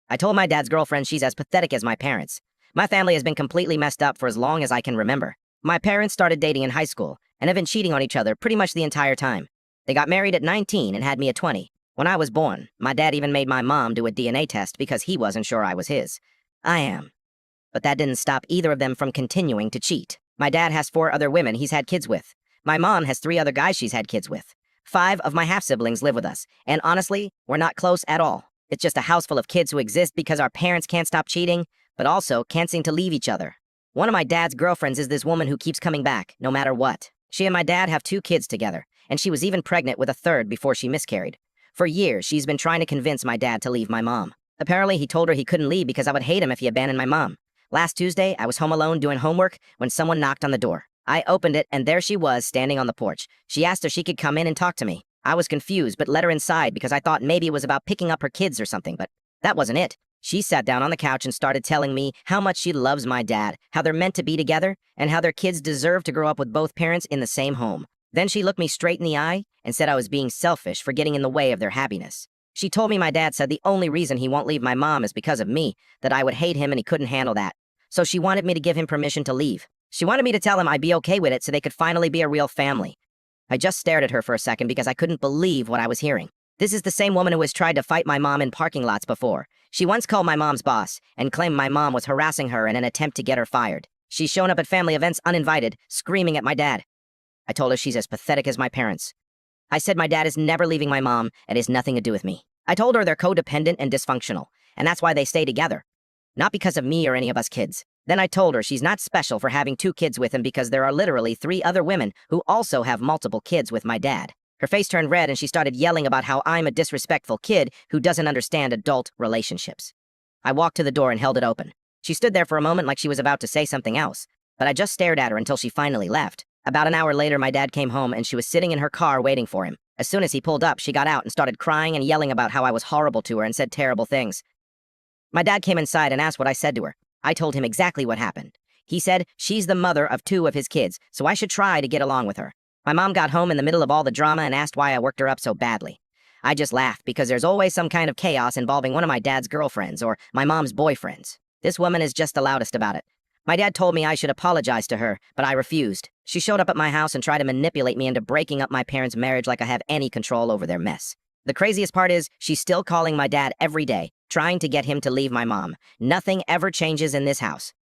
I told my dad's girlfriend she's as pathetic as my parents. My family has been completely messed up for as long as I can remember. My parents started dating in high school and have been cheating on each other pretty much the entire time. They got married at 19 and had me at 20. When I was born, my dad even made my mom do a DNA test because he wasn't sure I was his. I am. But that didn't stop either of them from continuing to cheat. My dad has 4 other women he's had kids with. My mom has 3 other guys she's had kids with. 5 of my half-siblings live with us, and honestly, we're not close at all. It's just a house full of kids who exist because our parents can't stop cheating, but also can't seem to leave each other. One of my dad's girlfriends is this woman who keeps coming back, no matter what. She and my dad have 2 kids together, and she was even pregnant with a 3rd before she miscarried. For years, she's been trying to convince my dad to leave my mom. Apparently, he told her he couldn't leave because I would hate him if he abandoned my mom. Last Tuesday, I was home alone doing homework when someone knocked on the door. I opened it, and there she was, standing on the porch. She asked if she could come in and talk to me. I was confused, but let her inside because I thought maybe it was about picking up her kids or something, but that wasn't it. She sat down on the couch and started telling me how much she loves my dad, how they're meant to be together, and how their kids deserve to grow up with both parents in the same home. Then she looked me straight in the eye and said I was being selfish for getting in the way of their happiness. She told me my dad said the only reason he won't leave my mom is because of me, that I would hate him and he couldn't handle that. So she wanted me to give him permission to leave. She wanted me to tell him I'd be okay with it so they could finally be a real family. I just stared at her for a second because I couldn't believe what I was hearing. This is the same woman who has tried to fight my mom in parking lots before. She once called my mom's boss and claimed my mom was harassing her in an attempt to get her fired. She's shown up at family events uninvited, screaming at my dad. I told her she's as pathetic as my parents. I said my dad is never leaving my mom and has nothing to do with me. I told her they're codependent and dysfunctional, and that's why they stay together. Not because of me or any of us kids. Then I told her she's not special for having 2 kids with him because there are literally 3 other women who also have multiple kids with my dad. Her face turned red and she started yelling about how I'm a disrespectful kid who doesn't understand adult relationships. I walked to the door and held it open. She stood there for a moment like she was about to say something else, but I just stared at her until she finally left. About an hour later, my dad came home and she was sitting in her car waiting for him. As soon as he pulled up, she got out and started crying and yelling about how I was horrible to her and said terrible things. My dad came inside and asked what I said to her. I told him exactly what happened. He said she's the mother of 2 of his kids, so I should try to get along with her. My mom got home in the middle of all the drama and asked why I worked her up so badly. I just laughed because there's always some kind of chaos involving one of my dad's girlfriends or my mom's boyfriends. This woman is just the loudest about it. My dad told me I should apologize to her, but I refused. She showed up at my house and tried to manipulate me into breaking up my parents' marriage like I have any control over their mess. The craziest part is she's still calling my dad every day, trying to get him to leave my mom. Nothing ever changes in this house.